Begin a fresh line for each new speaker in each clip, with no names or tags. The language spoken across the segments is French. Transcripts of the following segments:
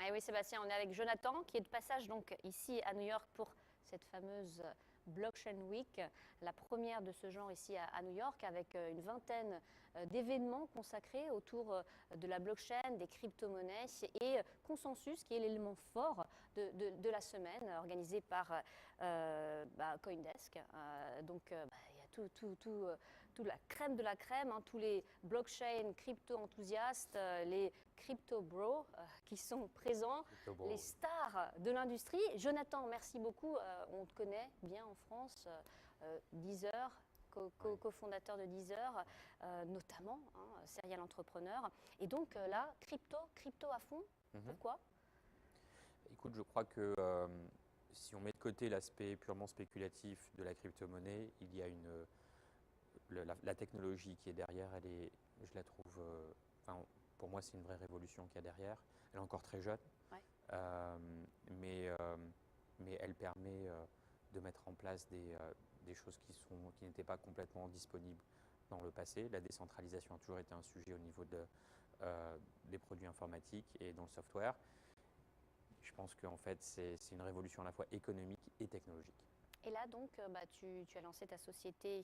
Eh oui, Sébastien, on est avec Jonathan qui est de passage donc ici à New York pour cette fameuse Blockchain Week, la première de ce genre ici à New York, avec une vingtaine d'événements consacrés autour de la blockchain, des crypto-monnaies et Consensus, qui est l'élément fort de la semaine, organisé par Coindesk. Il y a tout la crème de la crème, hein, tous les blockchain crypto-enthousiastes, les crypto-bros qui sont présents, les stars de l'industrie. Jonathan, merci beaucoup. On te connaît bien en France. Deezer, cofondateur de Deezer, notamment, hein, serial entrepreneur. Et donc là, crypto à fond. Pourquoi?
Écoute, je crois que si on met de côté l'aspect purement spéculatif de la crypto-monnaie, il y a la technologie qui est derrière, je la trouve, pour moi, c'est une vraie révolution qu'il y a derrière. Elle est encore très jeune,
Ouais.
mais elle permet de mettre en place des choses qui n'étaient pas complètement disponibles dans le passé. La décentralisation a toujours été un sujet au niveau des produits informatiques et dans le software. Je pense qu'en fait, c'est une révolution à la fois économique et technologique.
Et là, donc, tu as lancé ta société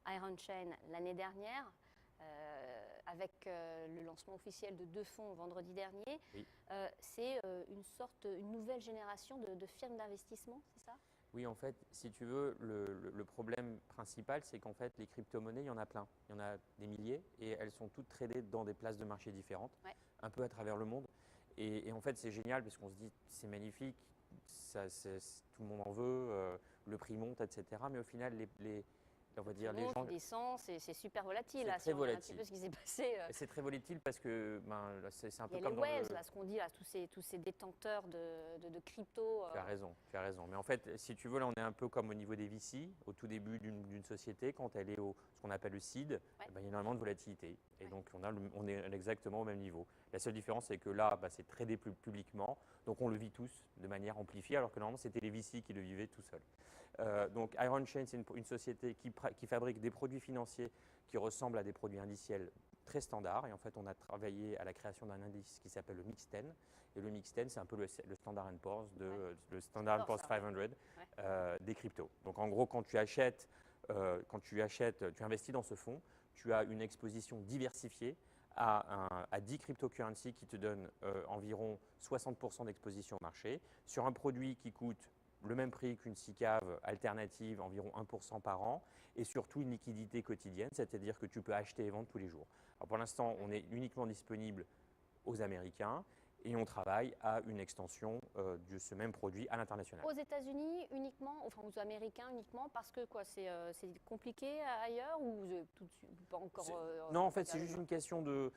Iron Chain l'année dernière, avec le lancement officiel de 2 fonds vendredi dernier.
Oui.
C'est une nouvelle génération de firmes d'investissement, c'est ça?
Oui, en fait, si tu veux, le problème principal, c'est qu'en fait, les crypto-monnaies, il y en a plein. Il y en a des milliers et elles sont toutes tradées dans des places de marché différentes,
Ouais.
un peu à travers le monde. Et en fait, c'est génial parce qu'on se dit, c'est magnifique, tout le monde en veut, le prix monte, etc. Mais au final, on va dire, les gens…
Qui descend, c'est super volatile.
C'est
Là,
très
si on regarde un petit
volatile.
peu ce qui s'est passé.
C'est très volatile parce que c'est un
Il y
peu
a les
comme dans
whales,
le…
là, ce qu'on dit, là, tous ces détenteurs de crypto.
Tu as raison, tu as raison. Mais en fait, si tu veux, là, on est un peu comme au niveau des VC, au tout début d'une société, quand elle est ce qu'on appelle le seed,
Ouais.
il y a énormément de volatilité. Et
Ouais.
donc, on est exactement au même niveau. La seule différence, c'est que là, c'est tradé publiquement, donc on le vit tous de manière amplifiée, alors que normalement, c'était les VC qui le vivaient tout seuls. Donc, Iron Chain, c'est une société qui fabrique des produits financiers qui ressemblent à des produits indiciels très standards. Et en fait, on a travaillé à la création d'un indice qui s'appelle le Mix 10. Et le Mix 10, c'est un peu le Standard & Poor's, le Standard & Poor's 500 des cryptos. Donc, en gros, quand tu investis dans ce fonds, tu as une exposition diversifiée à 10 cryptocurrencies qui te donnent environ 60% d'exposition au marché sur un produit qui coûte le même prix qu'une SICAV alternative, environ 1% par an, et surtout une liquidité quotidienne, c'est-à-dire que tu peux acheter et vendre tous les jours. Alors pour l'instant, on est uniquement disponible aux Américains et on travaille à une extension de ce même produit à l'international.
Aux États-Unis uniquement, enfin aux Américains uniquement, parce que quoi, c'est compliqué ailleurs ou vous tout de suite pas encore
Non, en fait, c'est juste une question de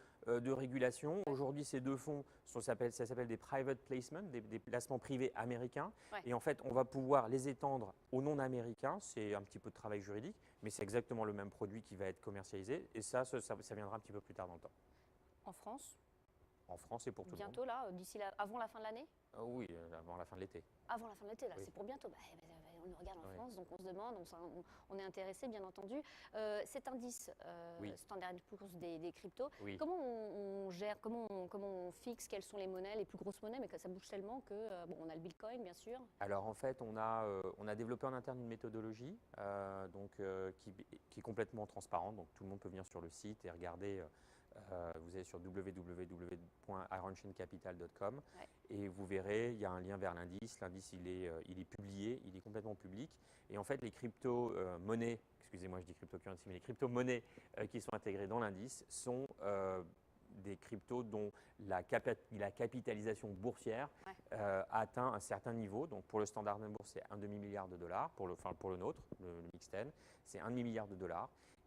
régulation. Aujourd'hui, ces 2 fonds, ça s'appelle des private placements, des placements privés américains.
Ouais.
Et en fait, on va pouvoir les étendre aux non-américains. C'est un petit peu de travail juridique, mais c'est exactement le même produit qui va être commercialisé. Et ça viendra un petit peu plus tard dans le temps.
En France?
En France et pour tout
Bientôt
le monde.
là, avant la fin de l'année?
Oui, avant la fin de l'été.
Avant la fin de l'été, là,
Oui.
c'est pour bientôt. On nous regarde en
Oui.
France, donc on se demande, on est intéressé, bien entendu. Cet indice
Oui.
Standard & Poor's des cryptos,
Oui.
comment on gère, comment on fixe quelles sont les monnaies, les plus grosses monnaies, mais que ça bouge tellement que, on a le Bitcoin, bien sûr.
Alors en fait, on a développé en interne une méthodologie qui est complètement transparente. Donc tout le monde peut venir sur le site et regarder. Vous allez sur www.ironchaincapital.com
Ouais.
et vous verrez, il y a un lien vers l'indice. L'indice, il est publié, il est complètement public. Et en fait, les crypto-monnaies, excusez-moi, je dis cryptocurrency, mais les crypto-monnaies qui sont intégrées dans l'indice sont des cryptos dont la capitalisation boursière
Ouais.
atteint un certain niveau. Donc pour le Standard & Poor's, c'est $1,5 milliard. Pour le nôtre, le Mix 10, c'est $1,5 milliard.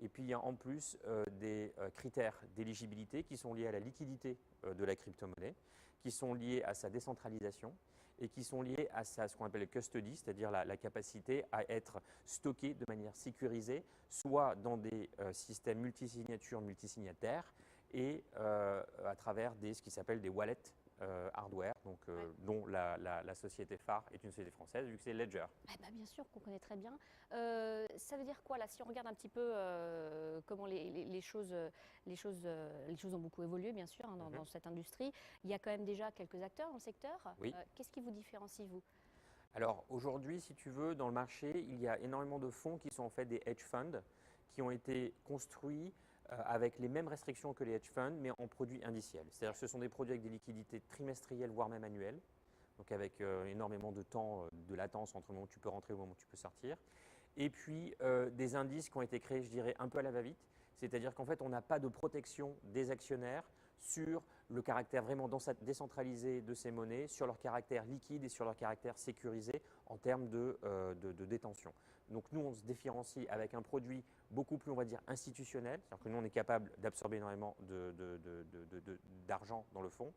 Et puis il y a en plus des critères d'éligibilité qui sont liés à la liquidité de la crypto-monnaie, qui sont liés à sa décentralisation et qui sont liés à ce qu'on appelle le custody, c'est-à-dire la capacité à être stocké de manière sécurisée, soit dans des systèmes multisignatures, multisignataires, et à travers ce qui s'appelle des wallets hardware, donc,
Ouais.
dont la société phare est une société française, vu que c'est Ledger.
Ah bah, bien sûr qu'on connaît très bien. Ça veut dire quoi là? Si on regarde un petit peu comment les choses, les choses ont beaucoup évolué, bien sûr, hein,
Mhm.
dans cette industrie. Il y a quand même déjà quelques acteurs dans le secteur.
Oui.
Qu'est-ce qui vous différencie, vous?
Alors aujourd'hui, si tu veux, dans le marché, il y a énormément de fonds qui sont en fait des hedge funds, qui ont été construits avec les mêmes restrictions que les hedge funds, mais en produits indiciels. C'est-à-dire que ce sont des produits avec des liquidités trimestrielles, voire même annuelles, donc avec énormément de temps de latence entre le moment où tu peux rentrer et le moment où tu peux sortir. Et puis des indices qui ont été créés, je dirais, un peu à la va-vite, c'est-à-dire qu'en fait, on n'a pas de protection des actionnaires sur le caractère vraiment décentralisé de ces monnaies, sur leur caractère liquide et sur leur caractère sécurisé en termes de détention. Donc nous, on se différencie avec un produit beaucoup plus, on va dire, institutionnel, c'est-à-dire que nous, on est capable d'absorber énormément d'argent dans le fonds.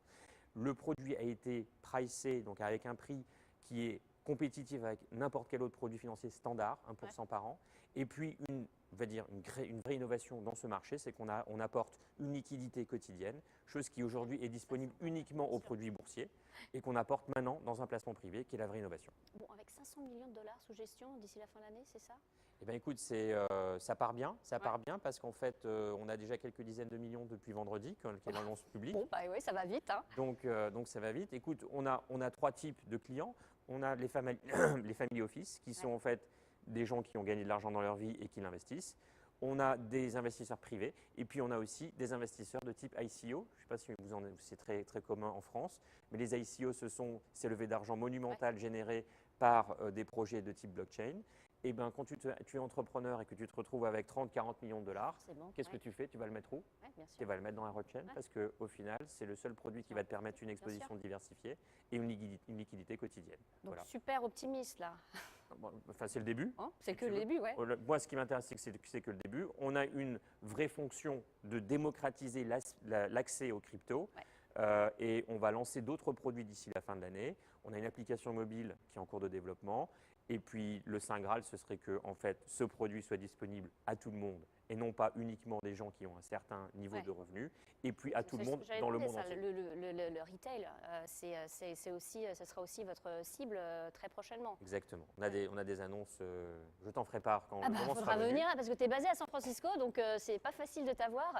Le produit a été pricé, donc avec un prix qui est compétitif avec n'importe quel autre produit financier standard, 1% par an. Et puis, on va dire une vraie innovation dans ce marché, c'est qu'on apporte une liquidité quotidienne, chose qui aujourd'hui est disponible uniquement aux produits boursiers et qu'on apporte maintenant dans un placement privé, qui est la vraie innovation.
Bon, avec 500 millions de dollars sous gestion d'ici la fin de l'année, c'est ça?
Eh bien, écoute, ça part bien, part bien parce qu'en fait, on a déjà quelques dizaines de millions depuis vendredi, qui est l'annonce publique.
Bon, bah oui, ça va vite, hein.
Donc ça va vite. Écoute, on a trois types de clients. On a les family, les family office, qui sont en fait des gens qui ont gagné de l'argent dans leur vie et qui l'investissent. On a des investisseurs privés et puis on a aussi des investisseurs de type ICO. Je ne sais pas si c'est très commun en France, mais les ICO, c'est levée d'argent monumentale générée par des projets de type blockchain. Et ben, quand tu es entrepreneur et que tu te retrouves avec 30-40 millions de dollars,
Bon,
qu'est-ce que tu fais? Tu vas le mettre où?
bien sûr.
Tu vas le mettre dans un roadchain parce qu'au final, c'est le seul produit qui va te permettre une exposition diversifiée et une liquidité quotidienne.
Donc
Voilà.
super optimiste là.
Bon, enfin, c'est le début.
Hein, c'est que le début, ouais.
Moi, ce qui m'intéresse, c'est que le début. On a une vraie fonction de démocratiser l'accès aux cryptos. Et on va lancer d'autres produits d'ici la fin de l'année. On a une application mobile qui est en cours de développement. Et puis le Saint Graal, ce serait que en fait, ce produit soit disponible à tout le monde et non pas uniquement des gens qui ont un certain niveau de revenus, et puis à tout le monde dans le monde entier.
Le retail, ce sera aussi votre cible très prochainement.
Exactement. On a des annonces, je t'en ferai part quand
le moment sera venu. Venir parce que tu es basé à San Francisco, donc c'est pas facile de t'avoir.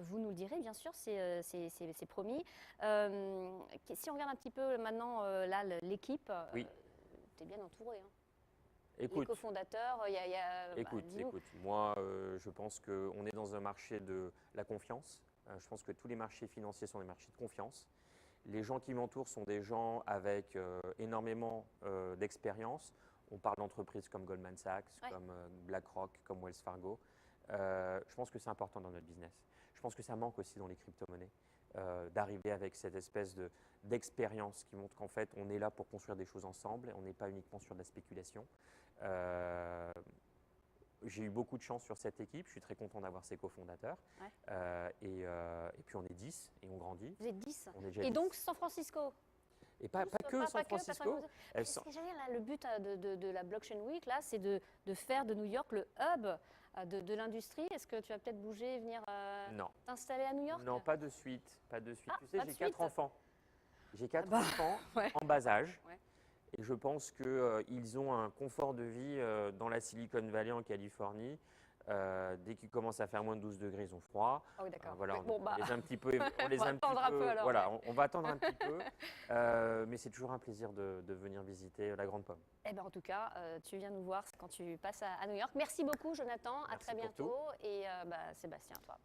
Vous nous le direz, bien sûr, c'est promis. Si on regarde un petit peu maintenant là l'équipe,
oui.
Tu es bien entouré. Hein.
Écoute,
les cofondateurs, il y a…
Écoute, moi, je pense qu'on est dans un marché de la confiance. Je pense que tous les marchés financiers sont des marchés de confiance. Les gens qui m'entourent sont des gens avec énormément d'expérience. On parle d'entreprises comme Goldman Sachs, comme BlackRock, comme Wells Fargo. Je pense que c'est important dans notre business. Je pense que ça manque aussi dans les crypto-monnaies. D'arriver avec cette espèce d'expérience qui montre qu'en fait, on est là pour construire des choses ensemble et on n'est pas uniquement sur de la spéculation. J'ai eu beaucoup de chance sur cette équipe, je suis très content d'avoir ses cofondateurs. Et puis on est 10 et on grandit.
Vous êtes 10
on est déjà
Et
10.
donc San Francisco
et pas que San Francisco.
Le but de la Blockchain Week, là, c'est de faire de New York le hub de l'industrie. Est-ce que tu vas peut-être bouger et venir t'installer à New York?
Non, pas de suite. Tu sais, j'ai 4 enfants. J'ai 4 enfants en bas âge. Et je pense qu'ils ont un confort de vie dans la Silicon Valley en Californie. Dès qu'il commence à faire moins de 12 degrés, ils ont froid.
Ah oui, d'accord.
Voilà, on les a un petit peu.
On va attendre un peu alors.
Voilà, on va attendre un petit peu. Mais c'est toujours un plaisir de venir visiter la Grande Pomme.
Eh ben, en tout cas, tu viens nous voir quand tu passes à New York. Merci beaucoup, Jonathan. À très bientôt. Et Sébastien, toi.